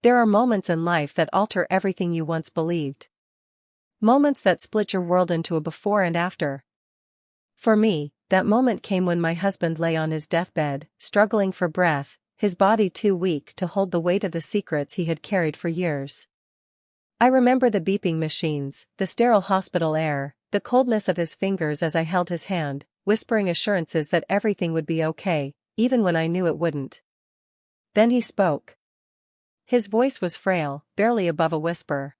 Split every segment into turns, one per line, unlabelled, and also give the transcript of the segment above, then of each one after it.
There are moments in life that alter everything you once believed. Moments that split your world into a before and after. For me, that moment came when my husband lay on his deathbed, struggling for breath, his body too weak to hold the weight of the secrets he had carried for years. I remember the beeping machines, the sterile hospital air, the coldness of his fingers as I held his hand, whispering assurances that everything would be okay, even when I knew it wouldn't. Then he spoke. His voice was frail, barely above a whisper.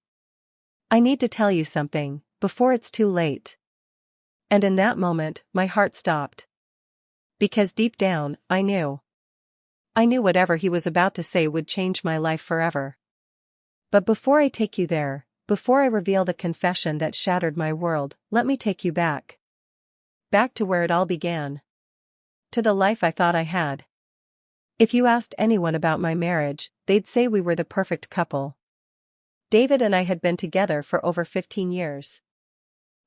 "I need to tell you something, before it's too late." And in that moment, my heart stopped. Because deep down, I knew. I knew whatever he was about to say would change my life forever. But before I take you there, before I reveal the confession that shattered my world, let me take you back. Back to where it all began. To the life I thought I had. If you asked anyone about my marriage, they'd say we were the perfect couple. David and I had been together for over 15 years.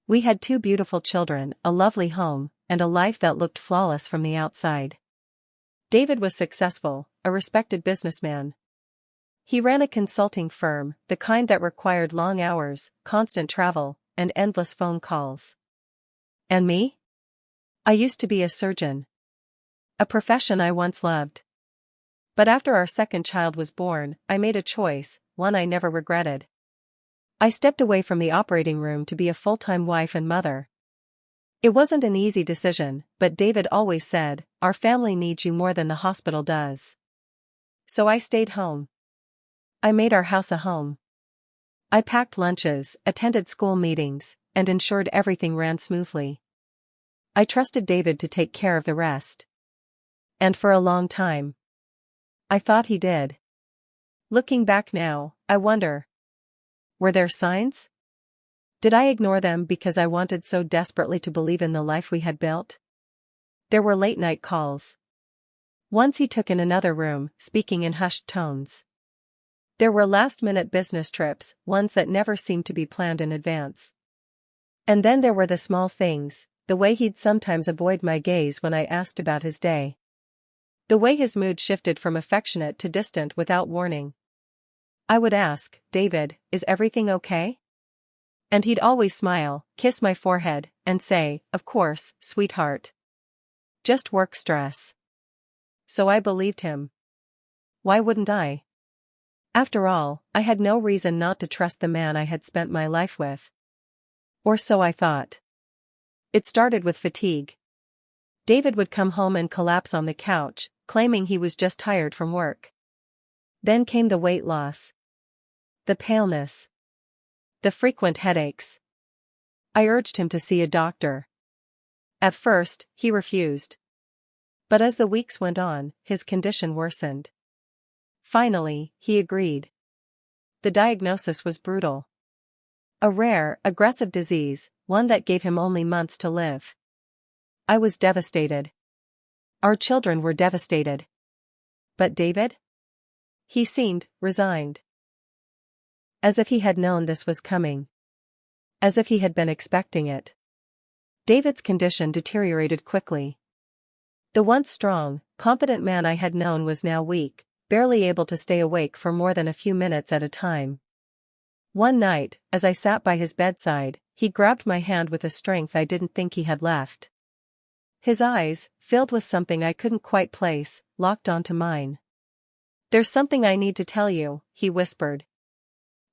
We had 2 beautiful children, a lovely home, and a life that looked flawless from the outside. David was successful, a respected businessman. He ran a consulting firm, the kind that required long hours, constant travel, and endless phone calls. And me? I used to be a surgeon. A profession I once loved. But after our second child was born, I made a choice, one I never regretted. I stepped away from the operating room to be a full-time wife and mother. It wasn't an easy decision, but David always said, "Our family needs you more than the hospital does." So I stayed home. I made our house a home. I packed lunches, attended school meetings, and ensured everything ran smoothly. I trusted David to take care of the rest. And for a long time, I thought he did. Looking back now, I wonder. Were there signs? Did I ignore them because I wanted so desperately to believe in the life we had built? There were late-night calls. Once he took in another room, speaking in hushed tones. There were last-minute business trips, ones that never seemed to be planned in advance. And then there were the small things, the way he'd sometimes avoid my gaze when I asked about his day. The way his mood shifted from affectionate to distant without warning. I would ask, "David, is everything okay?" And he'd always smile, kiss my forehead, and say, "Of course, sweetheart. Just work stress." So I believed him. Why wouldn't I? After all, I had no reason not to trust the man I had spent my life with. Or so I thought. It started with fatigue. David would come home and collapse on the couch, claiming he was just tired from work. Then came the weight loss. The paleness. The frequent headaches. I urged him to see a doctor. At first, he refused. But as the weeks went on, his condition worsened. Finally, he agreed. The diagnosis was brutal. A rare, aggressive disease, one that gave him only months to live. I was devastated. Our children were devastated. But David? He seemed resigned. As if he had known this was coming. As if he had been expecting it. David's condition deteriorated quickly. The once strong, competent man I had known was now weak, barely able to stay awake for more than a few minutes at a time. One night, as I sat by his bedside, he grabbed my hand with a strength I didn't think he had left. His eyes, filled with something I couldn't quite place, locked onto mine. "There's something I need to tell you," he whispered.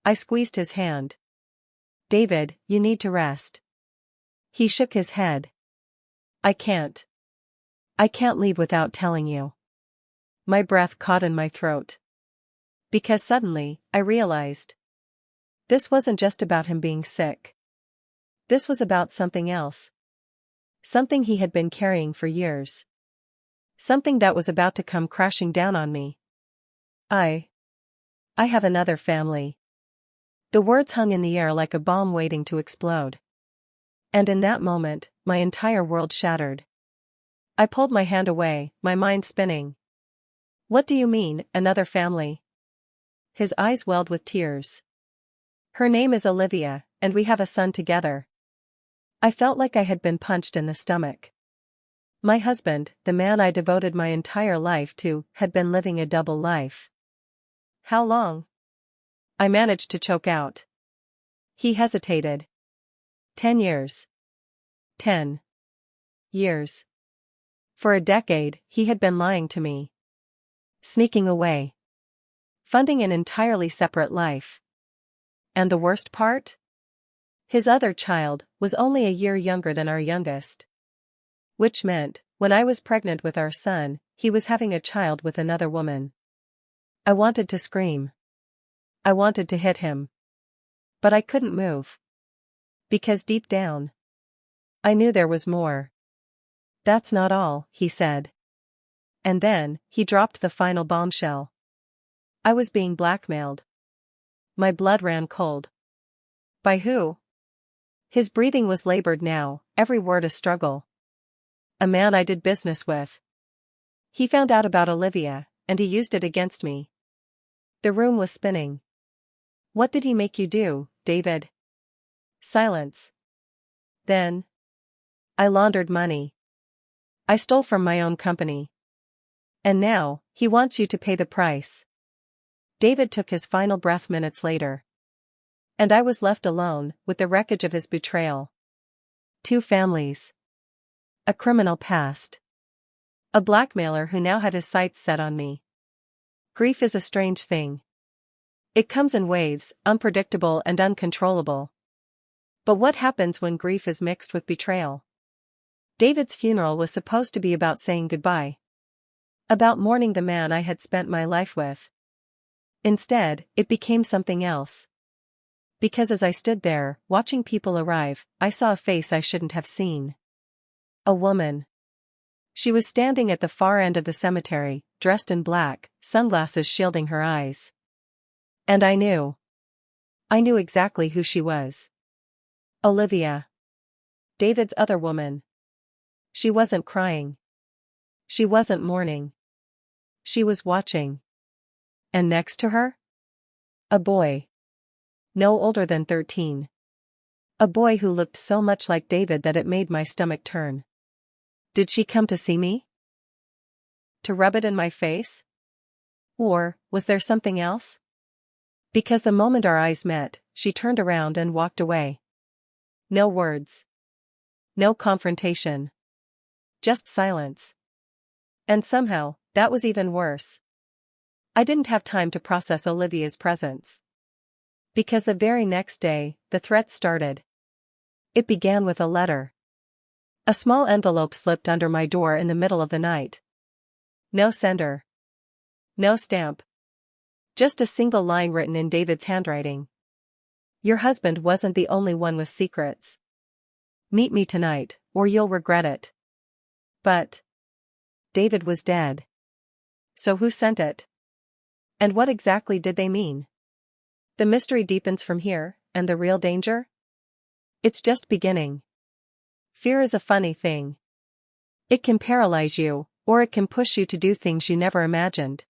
I squeezed his hand. "David, you need to rest." He shook his head. I can't leave without telling you." My breath caught in my throat. Because suddenly, I realized. This wasn't just about him being sick. This was about something else. Something he had been carrying for years. Something that was about to come crashing down on me. I have another family. The words hung in the air like a bomb waiting to explode. And in that moment, my entire world shattered. I pulled my hand away, my mind spinning. "What do you mean, another family?" His eyes welled with tears. "Her name is Olivia, and we have a son together." I felt like I had been punched in the stomach. My husband, the man I devoted my entire life to, had been living a double life. How long? I managed to choke out. He hesitated. 10 years. 10 years. For a decade, he had been lying to me. Sneaking away. Funding an entirely separate life. And the worst part? His other child was only a year younger than our youngest. Which meant, when I was pregnant with our son, he was having a child with another woman. I wanted to scream. I wanted to hit him. But I couldn't move. Because deep down, I knew there was more. That's not all, he said. And then, he dropped the final bombshell. I was being blackmailed. My blood ran cold. By who? His breathing was labored now, every word a struggle. A man I did business with. He found out about Olivia, and he used it against me. The room was spinning. What did he make you do, David? Silence. Then, I laundered money. I stole from my own company. And now, he wants you to pay the price. David took his final breath minutes later. And I was left alone, with the wreckage of his betrayal. 2 families. A criminal past. A blackmailer who now had his sights set on me. Grief is a strange thing. It comes in waves, unpredictable and uncontrollable. But what happens when grief is mixed with betrayal? David's funeral was supposed to be about saying goodbye. About mourning the man I had spent my life with. Instead, it became something else. Because as I stood there, watching people arrive, I saw a face I shouldn't have seen. A woman. She was standing at the far end of the cemetery, dressed in black, sunglasses shielding her eyes. And I knew. I knew exactly who she was. Olivia. David's other woman. She wasn't crying. She wasn't mourning. She was watching. And next to her? A boy. No older than 13. A boy who looked so much like David that it made my stomach turn. Did she come to see me? To rub it in my face? Or, was there something else? Because the moment our eyes met, she turned around and walked away. No words. No confrontation. Just silence. And somehow, that was even worse. I didn't have time to process Olivia's presence. Because the very next day, the threat started. It began with a letter. A small envelope slipped under my door in the middle of the night. No sender. No stamp. Just a single line written in David's handwriting. Your husband wasn't the only one with secrets. Meet me tonight, or you'll regret it. But David was dead. So who sent it? And what exactly did they mean? The mystery deepens from here, and the real danger? It's just beginning. Fear is a funny thing. It can paralyze you, or it can push you to do things you never imagined.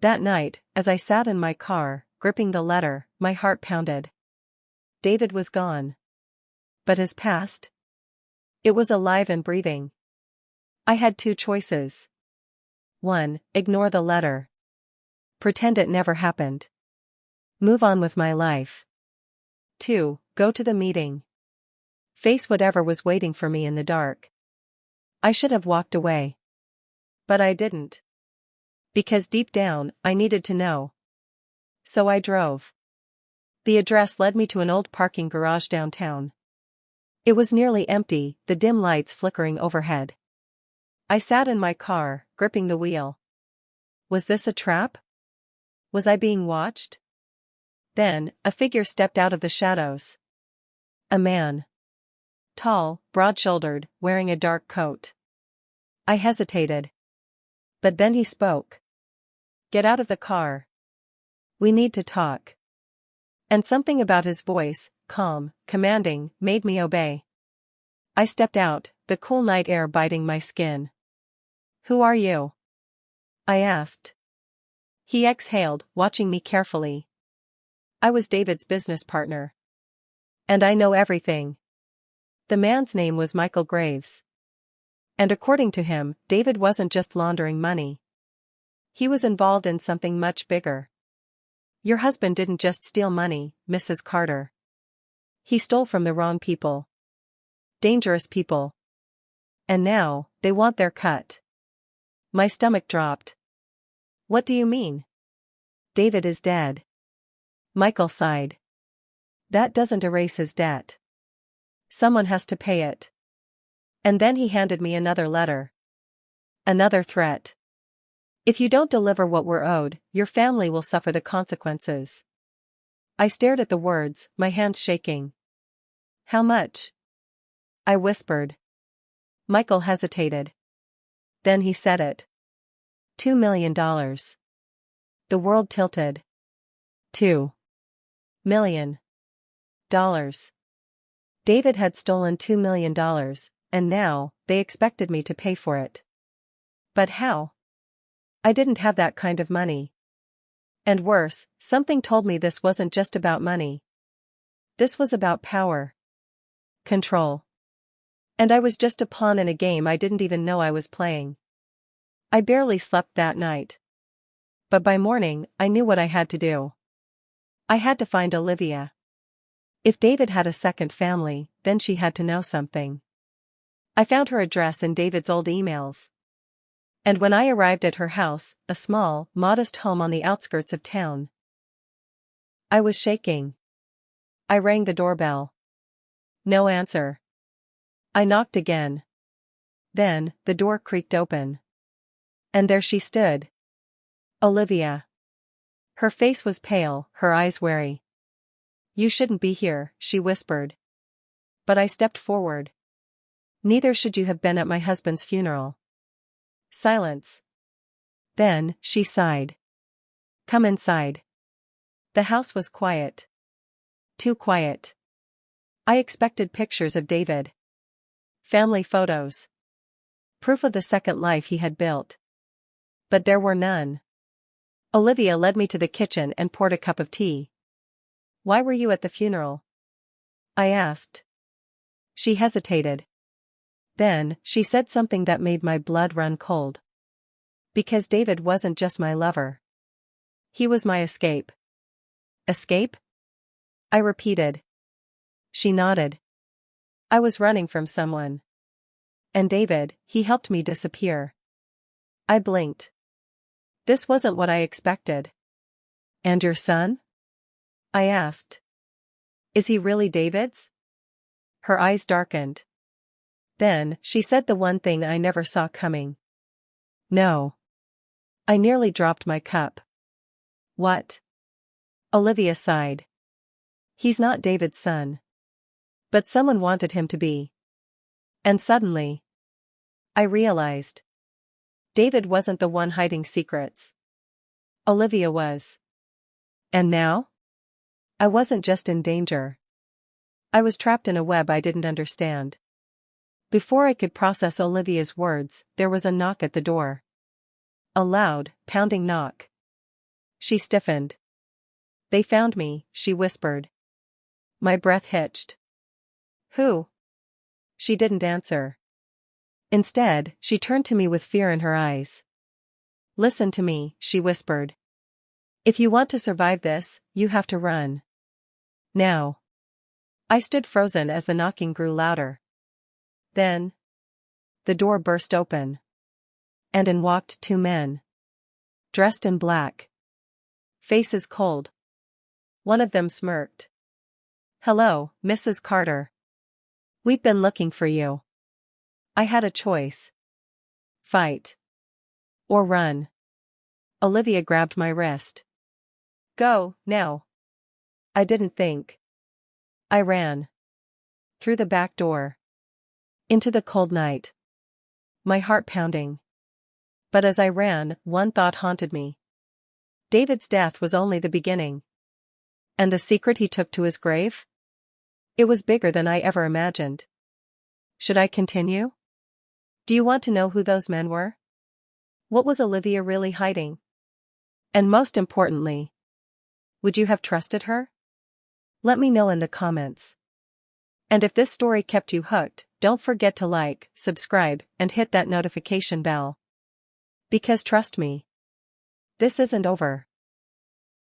That night, as I sat in my car, gripping the letter, my heart pounded. David was gone. But his past? It was alive and breathing. I had 2 choices. 1, ignore the letter. Pretend it never happened. Move on with my life. 2, go to the meeting. Face whatever was waiting for me in the dark. I should have walked away. But I didn't. Because deep down, I needed to know. So I drove. The address led me to an old parking garage downtown. It was nearly empty, the dim lights flickering overhead. I sat in my car, gripping the wheel. Was this a trap? Was I being watched? Then, a figure stepped out of the shadows. A man. Tall, broad-shouldered, wearing a dark coat. I hesitated. But then he spoke. Get out of the car. We need to talk. And something about his voice, calm, commanding, made me obey. I stepped out, the cool night air biting my skin. Who are you? I asked. He exhaled, watching me carefully. I was David's business partner. And I know everything. The man's name was Michael Graves. And according to him, David wasn't just laundering money. He was involved in something much bigger. Your husband didn't just steal money, Mrs. Carter. He stole from the wrong people. Dangerous people. And now, they want their cut. My stomach dropped. What do you mean? David is dead. Michael sighed. That doesn't erase his debt. Someone has to pay it. And then he handed me another letter. Another threat. If you don't deliver what we're owed, your family will suffer the consequences. I stared at the words, my hands shaking. How much? I whispered. Michael hesitated. Then he said it. $2 million. The world tilted. $2 million. David had stolen $2 million, and now, they expected me to pay for it. But how? I didn't have that kind of money. And worse, something told me this wasn't just about money. This was about power. Control. And I was just a pawn in a game I didn't even know I was playing. I barely slept that night. But by morning, I knew what I had to do. I had to find Olivia. If David had a second family, then she had to know something. I found her address in David's old emails. And when I arrived at her house, a small, modest home on the outskirts of town, I was shaking. I rang the doorbell. No answer. I knocked again. Then, the door creaked open. And there she stood. Olivia. Her face was pale, her eyes wary. You shouldn't be here, she whispered. But I stepped forward. Neither should you have been at my husband's funeral. Silence. Then, she sighed. Come inside. The house was quiet. Too quiet. I expected pictures of David. Family photos. Proof of the second life he had built. But there were none. Olivia led me to the kitchen and poured a cup of tea. Why were you at the funeral? I asked. She hesitated. Then, she said something that made my blood run cold. Because David wasn't just my lover. He was my escape. Escape? I repeated. She nodded. I was running from someone. And David, he helped me disappear. I blinked. This wasn't what I expected. And your son? I asked. Is he really David's? Her eyes darkened. Then, she said the one thing I never saw coming. No. I nearly dropped my cup. What? Olivia sighed. He's not David's son. But someone wanted him to be. And suddenly, I realized. David wasn't the one hiding secrets. Olivia was. And now? I wasn't just in danger. I was trapped in a web I didn't understand. Before I could process Olivia's words, there was a knock at the door. A loud, pounding knock. She stiffened. They found me, she whispered. My breath hitched. Who? She didn't answer. Instead, she turned to me with fear in her eyes. Listen to me, she whispered. If you want to survive this, you have to run. Now. I stood frozen as the knocking grew louder. Then, the door burst open. And in walked two men. Dressed in black. Faces cold. One of them smirked. Hello, Mrs. Carter. We've been looking for you. I had a choice. Fight. Or run. Olivia grabbed my wrist. Go, now. I didn't think. I ran. Through the back door. Into the cold night. My heart pounding. But as I ran, one thought haunted me. David's death was only the beginning. And the secret he took to his grave? It was bigger than I ever imagined. Should I continue? Do you want to know who those men were? What was Olivia really hiding? And most importantly, would you have trusted her? Let me know in the comments. And if this story kept you hooked, don't forget to like, subscribe, and hit that notification bell. Because trust me, this isn't over.